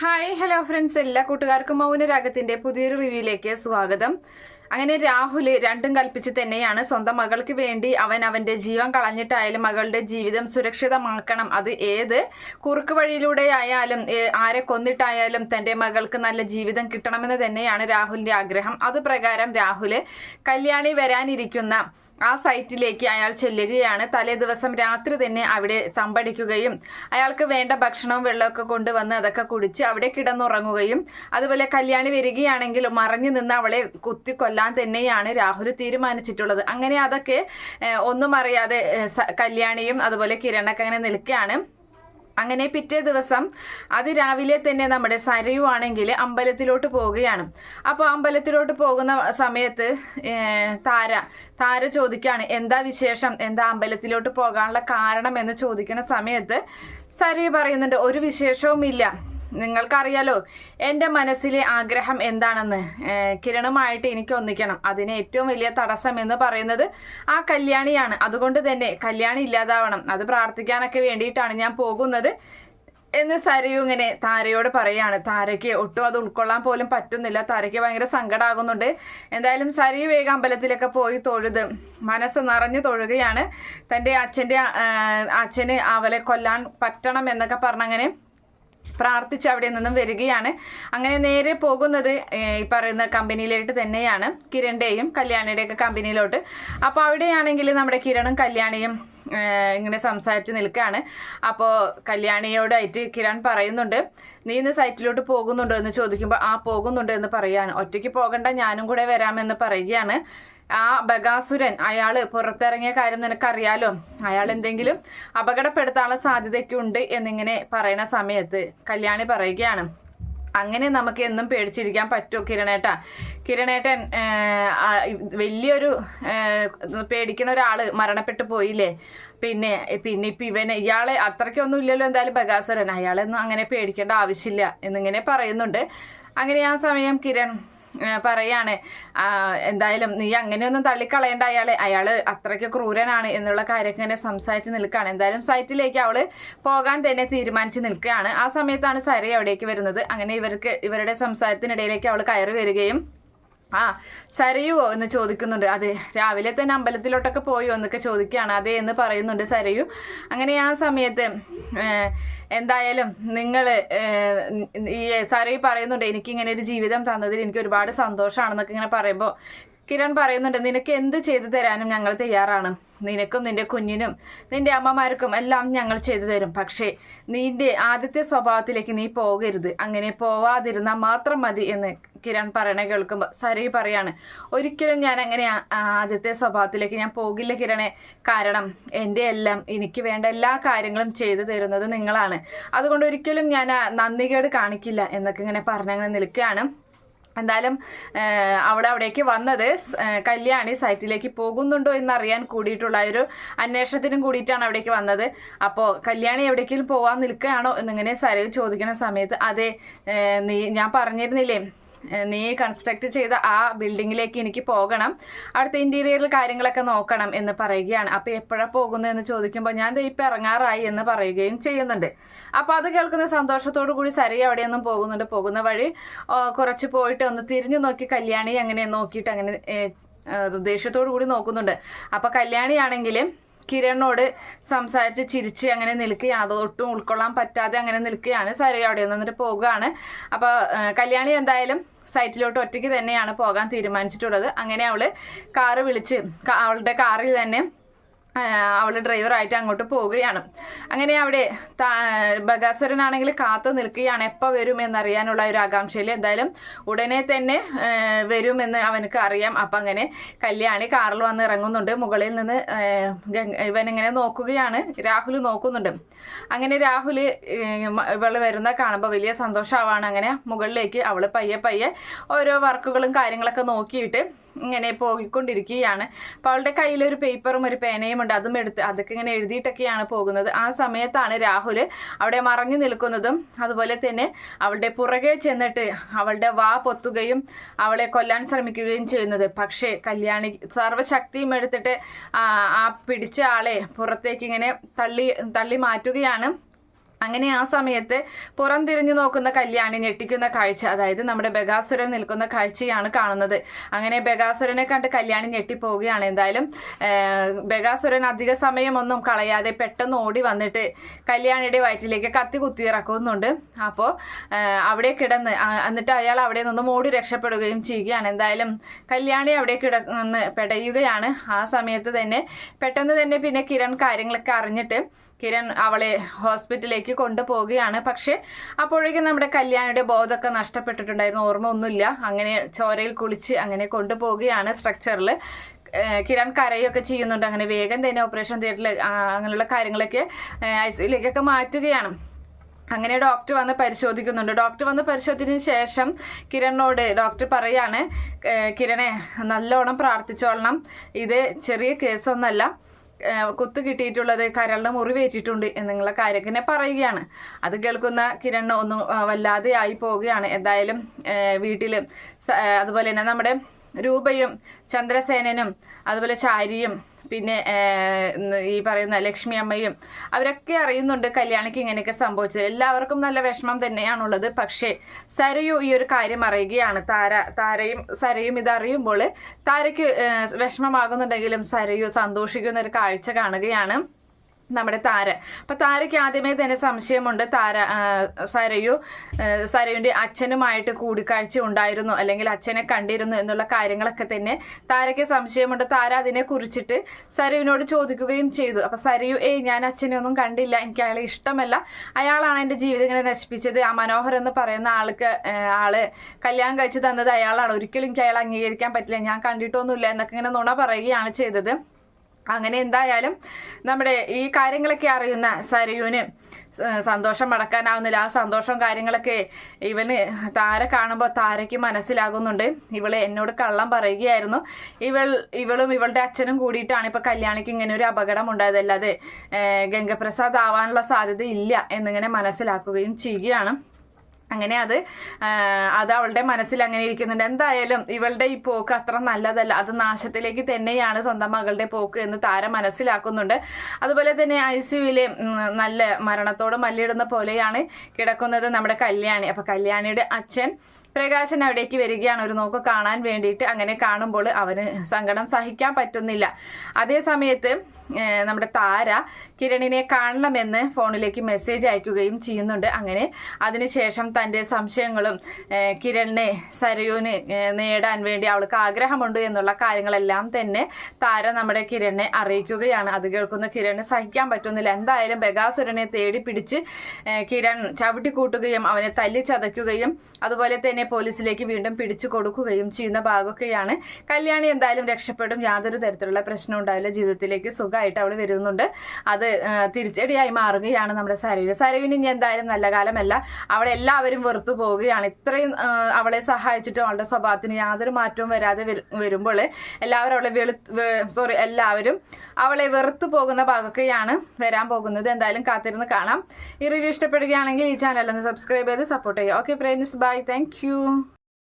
Hi hello friends, എല്ലാ കൂട്ടുകാർക്കും മൗനരാഗത്തിന്റെ പുതിയൊരു റിവ്യൂയിലേക്ക് സ്വാഗതം. അങ്ങനെ രാഹുല് രണ്ടും കൽപ്പിച്ച് തന്നെയാണ് സ്വന്തം മകൾക്ക് വേണ്ടി അവന്റെ ജീവൻ കളഞ്ഞിട്ടായാലും മകളുടെ ജീവിതം സുരക്ഷിതമാക്കണം. അത് ഏത് കുറുക്ക് വഴിയിലൂടെ ആയാലും ആരെ കൊന്നിട്ടായാലും തന്റെ മകൾക്ക് നല്ല ജീവിതം കിട്ടണമെന്ന് തന്നെയാണ് രാഹുലിന്റെ ആഗ്രഹം. അത് പ്രകാരം രാഹുല് കല്യാണി വരാനിരിക്കുന്ന ആ സൈറ്റിലേക്ക് അയാൾ ചെല്ലുകയാണ്. തലേ ദിവസം രാത്രി തന്നെ അവിടെ തമ്പടിക്കുകയും അയാൾക്ക് വേണ്ട ഭക്ഷണവും വെള്ളമൊക്കെ കൊണ്ടുവന്ന് അതൊക്കെ കുടിച്ച് അവിടെ കിടന്നുറങ്ങുകയും അതുപോലെ കല്യാണി വരികയാണെങ്കിൽ മറഞ്ഞു നിന്ന് അവളെ കുത്തിക്കൊല്ലാൻ തന്നെയാണ് രാഹുൽ തീരുമാനിച്ചിട്ടുള്ളത്. അങ്ങനെ അതൊക്കെ ഒന്നും അറിയാതെ കല്യാണിയും അതുപോലെ കിരണൊക്കെ അങ്ങനെ നിൽക്കുകയാണ്. അങ്ങനെ പിറ്റേ ദിവസം അതിരാവിലെ തന്നെ നമ്മുടെ സരയു ആണെങ്കിൽ അമ്പലത്തിലോട്ട് പോവുകയാണ്. അപ്പോൾ അമ്പലത്തിലോട്ട് പോകുന്ന സമയത്ത് താര ചോദിക്കുകയാണ്, എന്താ വിശേഷം, എന്താ അമ്പലത്തിലോട്ട് പോകാനുള്ള കാരണം എന്ന് ചോദിക്കുന്ന സമയത്ത് സരയു പറയുന്നുണ്ട്, ഒരു വിശേഷവുമില്ല, നിങ്ങൾക്കറിയാലോ എൻ്റെ മനസ്സിലെ ആഗ്രഹം എന്താണെന്ന്, കിരണുമായിട്ട് എനിക്ക് ഒന്നിക്കണം. അതിന് ഏറ്റവും വലിയ തടസ്സം എന്ന് പറയുന്നത് ആ കല്യാണിയാണ്. അതുകൊണ്ട് തന്നെ കല്യാണി ഇല്ലാതാവണം, അത് പ്രാർത്ഥിക്കാനൊക്കെ വേണ്ടിയിട്ടാണ് ഞാൻ പോകുന്നത് എന്ന് സരയു ഇങ്ങനെ താരയോട് പറയാണ്. താരയ്ക്ക് ഒട്ടും അത് ഉൾക്കൊള്ളാൻ പോലും പറ്റുന്നില്ല. താരയ്ക്ക് ഭയങ്കര സങ്കടമാകുന്നുണ്ട്. എന്തായാലും സരയു വേഗം അമ്പലത്തിലൊക്കെ പോയി തൊഴുത് മനസ്സ് നിറഞ്ഞു തൊഴുകയാണ്. തൻ്റെ അച്ഛന് അവളെ കൊല്ലാൻ പറ്റണം എന്നൊക്കെ പറഞ്ഞങ്ങനെ പ്രാർത്ഥിച്ച് അവിടെ നിന്നും വരികയാണ്. അങ്ങനെ നേരെ പോകുന്നത് ഈ പറയുന്ന കമ്പനിയിലോട്ട് തന്നെയാണ്, കിരണിന്റെയും കല്യാണിയുടെയൊക്കെ കമ്പനിയിലോട്ട്. അപ്പോൾ അവിടെയാണെങ്കിൽ നമ്മുടെ കിരണും കല്യാണിയും ഇങ്ങനെ സംസാരിച്ച് നിൽക്കുകയാണ്. അപ്പോൾ കല്യാണിയോടായിട്ട് കിരൺ പറയുന്നുണ്ട്, നീ ഇന്ന് സൈറ്റിലോട്ട് പോകുന്നുണ്ടോ എന്ന് ചോദിക്കുമ്പോൾ ആ പോകുന്നുണ്ട് എന്ന് പറയാണ്. ഒറ്റയ്ക്ക് പോകണ്ട, ഞാനും കൂടെ വരാമെന്ന് പറയുകയാണ്. ആ ബഗാസുരൻ അയാള് പുറത്തിറങ്ങിയ കാര്യം നിനക്കറിയാലോ, അയാൾ എന്തെങ്കിലും അപകടപ്പെടുത്താനുള്ള സാധ്യതയൊക്കെ ഉണ്ട് എന്നിങ്ങനെ പറയുന്ന സമയത്ത് കല്യാണി പറയുകയാണ്, അങ്ങനെ നമുക്ക് എന്നും പേടിച്ചിരിക്കാൻ പറ്റുമോ കിരണേട്ടൻ വലിയൊരു പേടിക്കുന്ന ഒരാള് മരണപ്പെട്ടു പോയില്ലേ, പിന്നെ ഇപ്പൊ ഇയാളെ അത്രയ്ക്കൊന്നും ഇല്ലല്ലോ എന്തായാലും ബഗാസുരൻ, അയാളൊന്നും അങ്ങനെ പേടിക്കേണ്ട ആവശ്യമില്ല എന്നിങ്ങനെ പറയുന്നുണ്ട്. അങ്ങനെ ആ സമയം കിരൺ പറയാണ്, എന്തായാലും നീ അങ്ങനെയൊന്നും തള്ളിക്കളയേണ്ട അയാള് അത്രയ്ക്ക് ക്രൂരനാണ് എന്നുള്ള കാര്യമൊക്കെ ഇങ്ങനെ സംസാരിച്ച് നിൽക്കുകയാണ്. എന്തായാലും സൈറ്റിലേക്ക് അവള് പോകാൻ തന്നെ തീരുമാനിച്ച് നിൽക്കുകയാണ്. ആ സമയത്താണ് സരയു അവിടേക്ക് വരുന്നത്. അങ്ങനെ ഇവരുടെ സംസാരത്തിനിടയിലേക്ക് അവൾ കയറി വരികയും സരയുവോ എന്ന് ചോദിക്കുന്നുണ്ട്. അതെ, രാവിലെ തന്നെ അമ്പലത്തിലോട്ടൊക്കെ പോയോ എന്നൊക്കെ ചോദിക്കുകയാണ്. അതെ എന്ന് പറയുന്നുണ്ട് സരയു. അങ്ങനെ ആ സമയത്ത് എന്തായാലും നിങ്ങൾ ഈ സരയു പറയുന്നുണ്ട്, എനിക്കിങ്ങനെ ഒരു ജീവിതം തന്നതിൽ എനിക്ക് ഒരുപാട് സന്തോഷമാണെന്നൊക്കെ ഇങ്ങനെ പറയുമ്പോൾ കിരൺ പറയുന്നുണ്ട്, നിനക്ക് എന്ത് ചെയ്തു തരാനും ഞങ്ങൾ തയ്യാറാണ്, നിനക്കും നിന്റെ കുഞ്ഞിനും നിന്റെ അമ്മമാർക്കും എല്ലാം ഞങ്ങൾ ചെയ്തു തരും. പക്ഷേ നിന്റെ ആദ്യത്തെ സ്വഭാവത്തിലേക്ക് നീ പോകരുത്, അങ്ങനെ പോവാതിരുന്നാൽ മാത്രം മതി എന്ന് കിരൺ പറയണ കേൾക്കുമ്പോൾ സരയു പറയാണ്, ഒരിക്കലും ഞാൻ അങ്ങനെ ആദ്യത്തെ സ്വഭാവത്തിലേക്ക് ഞാൻ പോകില്ല കിരണെ, കാരണം എൻ്റെ എല്ലാം എനിക്ക് വേണ്ട എല്ലാ കാര്യങ്ങളും ചെയ്തു തരുന്നത് നിങ്ങളാണ്, അതുകൊണ്ട് ഒരിക്കലും ഞാൻ നന്ദികേട് കാണിക്കില്ല എന്നൊക്കെ ഇങ്ങനെ പറഞ്ഞങ്ങനെ നിൽക്കുകയാണ്. എന്തായാലും അവിടേക്ക് വന്നത് കല്യാണി സൈറ്റിലേക്ക് പോകുന്നുണ്ടോ എന്നറിയാൻ കൂടിയിട്ടുള്ള ഒരു അന്വേഷണത്തിനും കൂടിയിട്ടാണ് അവിടേക്ക് വന്നത്. അപ്പോൾ കല്യാണി എവിടേക്കെങ്കിലും പോകാൻ നിൽക്കുകയാണോ എന്നിങ്ങനെ സരയു ചോദിക്കുന്ന സമയത്ത് അതെ, ഞാൻ പറഞ്ഞിരുന്നില്ലേ നീ കൺസ്ട്രക്ട് ചെയ്ത ആ ബിൽഡിങ്ങിലേക്ക് എനിക്ക് പോകണം, അവിടുത്തെ ഇന്റീരിയറിൽ കാര്യങ്ങളൊക്കെ നോക്കണം എന്ന് പറയുകയാണ്. അപ്പോൾ എപ്പോഴാണ് പോകുന്നത് എന്ന് ചോദിക്കുമ്പോൾ ഞാൻ ഇപ്പം ഇറങ്ങാറായി എന്ന് പറയുകയും ചെയ്യുന്നുണ്ട്. അപ്പോൾ അത് കേൾക്കുന്ന സന്തോഷത്തോടു കൂടി സരയു അവിടെയൊന്നും പോകുന്നുണ്ട്. പോകുന്ന വഴി കുറച്ച് പോയിട്ട് ഒന്ന് തിരിഞ്ഞു നോക്കി കല്യാണി അങ്ങനെ നോക്കിയിട്ട് അങ്ങനെ ദേഷ്യത്തോടു കൂടി നോക്കുന്നുണ്ട്. അപ്പോൾ കല്യാണിയാണെങ്കിൽ കിരണിനോട് സംസാരിച്ച് ചിരിച്ച് അങ്ങനെ നിൽക്കുകയാണ്. അത് ഒട്ടും ഉൾക്കൊള്ളാൻ പറ്റാതെ അങ്ങനെ നിൽക്കുകയാണ്. സരയു അവിടെ നിന്നിട്ട് പോകുകയാണ്. അപ്പോൾ കല്യാണി എന്തായാലും സൈറ്റിലോട്ട് ഒറ്റയ്ക്ക് തന്നെയാണ് പോകാൻ തീരുമാനിച്ചിട്ടുള്ളത്. അങ്ങനെ അവള് കാറ് വിളിച്ച് അവളുടെ കാറിൽ തന്നെ അവൾ ഡ്രൈവറായിട്ട് അങ്ങോട്ട് പോവുകയാണ്. അങ്ങനെ അവിടെ ബഗാസുരനാണെങ്കിൽ കാത്തു നിൽക്കുകയാണ്, എപ്പോൾ വരും എന്നറിയാനുള്ള ഒരു ആകാംക്ഷയിൽ. എന്തായാലും ഉടനെ തന്നെ വരുമെന്ന് അവനക്ക് അറിയാം. അപ്പം അങ്ങനെ കല്യാണി കാറിൽ വന്ന് ഇറങ്ങുന്നുണ്ട്. മുകളിൽ നിന്ന് ഇവനിങ്ങനെ നോക്കുകയാണ്, രാഹുൽ നോക്കുന്നുണ്ട്. അങ്ങനെ രാഹുൽ ഇവൾ വരുന്ന കാണുമ്പോൾ വലിയ സന്തോഷമാവാണ്. അങ്ങനെ മുകളിലേക്ക് അവൾ പയ്യെ ഓരോ വർക്കുകളും കാര്യങ്ങളൊക്കെ നോക്കിയിട്ട് ഇങ്ങനെ പോയിക്കൊണ്ടിരിക്കുകയാണ്. അപ്പോൾ അവളുടെ കയ്യിൽ ഒരു പേപ്പറും ഒരു പേനയും ഉണ്ട്. അതും എടുത്ത് അതൊക്കെ ഇങ്ങനെ എഴുതിയിട്ടൊക്കെയാണ് പോകുന്നത്. ആ സമയത്താണ് രാഹുൽ അവിടെ മറഞ്ഞു നിൽക്കുന്നതും അതുപോലെ തന്നെ അവളുടെ പുറകെ ചെന്നിട്ട് അവളുടെ വാ പൊത്തുകയും അവളെ കൊല്ലാൻ ശ്രമിക്കുകയും ചെയ്യുന്നത്. പക്ഷേ കല്യാണി സർവ്വശക്തിയും എടുത്തിട്ട് ആ പിടിച്ച ആളെ പുറത്തേക്ക് ഇങ്ങനെ തള്ളി മാറ്റുകയാണ്. അങ്ങനെ ആ സമയത്ത് പുറം തിരിഞ്ഞു നോക്കുന്ന കല്യാണി ഞെട്ടിക്കുന്ന കാഴ്ച, അതായത് നമ്മുടെ ബഗാസുരൻ നിൽക്കുന്ന കാഴ്ചയാണ് കാണുന്നത്. അങ്ങനെ ബഗാസുരനെ കണ്ട് കല്യാണി ഞെട്ടിപ്പോവുകയാണ്. എന്തായാലും ബഗാസുരൻ അധിക സമയമൊന്നും കളയാതെ പെട്ടെന്ന് ഓടി വന്നിട്ട് കല്യാണിയുടെ വയറ്റിലേക്ക് കത്തി കുത്തിയിറക്കുന്നുണ്ട്. അപ്പോൾ അവിടെ കിടന്ന് എന്നിട്ട് അയാൾ അവിടെ നിന്നും ഓടി രക്ഷപ്പെടുകയും ചെയ്യുകയാണ്. എന്തായാലും കല്യാണി അവിടെ കിടന്ന് പെടയുകയാണ്. ആ സമയത്ത് തന്നെ പെട്ടെന്ന് തന്നെ പിന്നെ കിരൺ കാര്യങ്ങളൊക്കെ അറിഞ്ഞിട്ട് കിരൺ അവളെ ഹോസ്പിറ്റലിലേക്ക് കൊണ്ടുപോവുകയാണ്. പക്ഷെ അപ്പോഴേക്കും നമ്മുടെ കല്യാണിയുടെ ബോധമൊക്കെ നഷ്ടപ്പെട്ടിട്ടുണ്ടായിരുന്നു, ഓർമ്മ ഒന്നുമില്ല. അങ്ങനെ ചോരയിൽ കുളിച്ച് അങ്ങനെ കൊണ്ടുപോവുകയാണ് സ്ട്രക്ചറിൽ. കിരൺ കരയൊക്കെ ചെയ്യുന്നുണ്ട്. അങ്ങനെ വേഗം തന്നെ ഓപ്പറേഷൻ തിയേറ്ററിൽ അങ്ങനെയുള്ള കാര്യങ്ങളൊക്കെ ICUയിലേക്കൊക്കെ മാറ്റുകയാണ്. അങ്ങനെ ഡോക്ടർ വന്ന് പരിശോധിക്കുന്നുണ്ട്. ഡോക്ടർ വന്ന് പരിശോധിച്ചതിന് ശേഷം കിരണിനോട് ഡോക്ടർ പറയാണ്, കിരണെ നല്ലോണം പ്രാർത്ഥിച്ചോളണം, ഇത് ചെറിയ കേസൊന്നല്ല, കുത്ത് കിട്ടിയിട്ടുള്ളത് കരളിന് മുറിവേറ്റിട്ടുണ്ട് എന്നുള്ള കാര്യത്തിനെ പറയുകയാണ്. അത് കേൾക്കുന്ന കിരണ് ഒന്നും വല്ലാതെ ആയി പോവുകയാണ്. എന്തായാലും വീട്ടിൽ അതുപോലെ തന്നെ നമ്മുടെ രൂപയും ചന്ദ്രസേനനും അതുപോലെ ചാരിയും പിന്നെ ഈ പറയുന്ന ലക്ഷ്മി അമ്മയും അവരൊക്കെ അറിയുന്നുണ്ട് കല്യാണിക്ക് ഇങ്ങനെയൊക്കെ സംഭവിച്ചത്. എല്ലാവർക്കും നല്ല വിഷമം തന്നെയാണുള്ളത്. പക്ഷേ സരയു ഈ ഒരു കാര്യം അറിയുകയാണ്. താരയും സരയും ഇതറിയുമ്പോൾ താരയ്ക്ക് വിഷമമാകുന്നുണ്ടെങ്കിലും സരയു സന്തോഷിക്കുന്ന ഒരു കാഴ്ച കാണുകയാണ് നമ്മുടെ താര. അപ്പൊ താരയ്ക്ക് ആദ്യമേ തന്നെ സംശയമുണ്ട്, സരയുവിന്റെ അച്ഛനുമായിട്ട് കൂടിക്കാഴ്ച ഉണ്ടായിരുന്നു, അല്ലെങ്കിൽ അച്ഛനെ കണ്ടിരുന്നു എന്നുള്ള കാര്യങ്ങളൊക്കെ തന്നെ താരയ്ക്ക് സംശയമുണ്ട്. താര അതിനെ കുറിച്ചിട്ട് സരയുവിനോട് ചോദിക്കുകയും ചെയ്തു. അപ്പൊ സരയു ഞാൻ അച്ഛനെ ഒന്നും കണ്ടില്ല, എനിക്ക് അയാളെ ഇഷ്ടമല്ല, അയാളാണ് എന്റെ ജീവിതം ഇങ്ങനെ നശിപ്പിച്ചത്, ആ മനോഹർ എന്ന് പറയുന്ന ആള് കല്യാണം കഴിച്ചു തന്നത് അയാളാണ്, ഒരിക്കലും എനിക്ക് അയാളെ അംഗീകരിക്കാൻ പറ്റില്ല, ഞാൻ കണ്ടിട്ടൊന്നുമില്ല എന്നൊക്കെ ഇങ്ങനെ നുണ പറയുകയാണ് ചെയ്തത്. അങ്ങനെ എന്തായാലും നമ്മുടെ ഈ കാര്യങ്ങളൊക്കെ അറിയുന്ന സരയുവിന് സന്തോഷം മടക്കാനാവുന്നില്ല. ആ സന്തോഷം കാര്യങ്ങളൊക്കെ താര കാണുമ്പോൾ താരയ്ക്ക് മനസ്സിലാകുന്നുണ്ട്, ഇവള് എന്നോട് കള്ളം പറയുകയായിരുന്നു, ഇവളും ഇവളുടെ അച്ഛനും കൂടിയിട്ടാണ് ഇപ്പൊ കല്യാണിക്ക് ഇങ്ങനെ ഒരു അപകടം ഉണ്ടായത്, അല്ലാതെ ഗംഗപ്രസാദ് ആവാനുള്ള സാധ്യത ഇല്ല എന്നിങ്ങനെ മനസ്സിലാക്കുകയും ചെയ്യുകയാണ്. അങ്ങനെ അത് അവളുടെ മനസ്സിൽ അങ്ങനെ ഇരിക്കുന്നുണ്ട്. എന്തായാലും ഇവളുടെ ഈ പോക്ക് അത്ര നല്ലതല്ല, അത് നാശത്തിലേക്ക് തന്നെയാണ് സ്വന്തം മകളുടെ പോക്ക് എന്ന് താര മനസ്സിലാക്കുന്നുണ്ട്. അതുപോലെ തന്നെ ICUവിലെ നല്ല മരണത്തോട് മല്ലിടുന്ന പോലെയാണ് കിടക്കുന്നത് നമ്മുടെ കല്യാണി. അപ്പൊ കല്യാണിയുടെ അച്ഛൻ പ്രകാശൻ അവിടേക്ക് വരികയാണ് ഒരു നോക്ക് കാണാൻ വേണ്ടിയിട്ട്. അങ്ങനെ കാണുമ്പോൾ അവന് സങ്കടം സഹിക്കാൻ പറ്റുന്നില്ല. അതേ സമയത്ത് നമ്മുടെ താര കിരണിനെ കാണണമെന്ന് ഫോണിലേക്ക് മെസ്സേജ് അയക്കുകയും ചെയ്യുന്നുണ്ട്. അങ്ങനെ അതിനുശേഷം തൻ്റെ സംശയങ്ങളും കിരണിനെ സരയുവിന് നേടാൻ വേണ്ടി അവൾക്ക് ആഗ്രഹമുണ്ട് എന്നുള്ള കാര്യങ്ങളെല്ലാം തന്നെ താര നമ്മുടെ കിരണിനെ അറിയിക്കുകയാണ്. അത് കേൾക്കുന്ന കിരണിന് സഹിക്കാൻ പറ്റുന്നില്ല. എന്തായാലും ബഗാസുരനെ തേടി പിടിച്ച് കിരൺ ചവിട്ടിക്കൂട്ടുകയും അവനെ തല്ലി ചതയ്ക്കുകയും അതുപോലെ തന്നെ പോലീസിലേക്ക് വീണ്ടും പിടിച്ചു കൊടുക്കുകയും ചെയ്യുന്ന ഭാഗമൊക്കെയാണ്. കല്യാണി എന്തായാലും രക്ഷപ്പെടും, യാതൊരു തരത്തിലുള്ള പ്രശ്നം ഉണ്ടാവില്ല, ജീവിതത്തിലേക്ക് സുഖമായിട്ട് അവൾ വരുന്നുണ്ട്. അത് തിരിച്ചടിയായി മാറുകയാണ് നമ്മുടെ സരയുവിന് ഇനി എന്തായാലും നല്ല കാലമല്ല, അവളെ എല്ലാവരും വെറുത്തു പോവുകയാണ്. ഇത്രയും അവളെ സഹായിച്ചിട്ടും അവളുടെ സ്വഭാവത്തിന് യാതൊരു മാറ്റവും വരാതെ വരുമ്പോൾ എല്ലാവരും അവളെ വെറുത്തു പോകുന്ന ഭാഗമൊക്കെയാണ് വരാൻ പോകുന്നത്. എന്തായാലും കാത്തിരുന്ന് കാണാം. ഈ റിവ്യൂ ഇഷ്ടപ്പെടുകയാണെങ്കിൽ ഈ ചാനൽ ഒന്ന് സബ്സ്ക്രൈബ് ചെയ്ത് സപ്പോർട്ട് ചെയ്യുക. Okay friends, bye, thank U.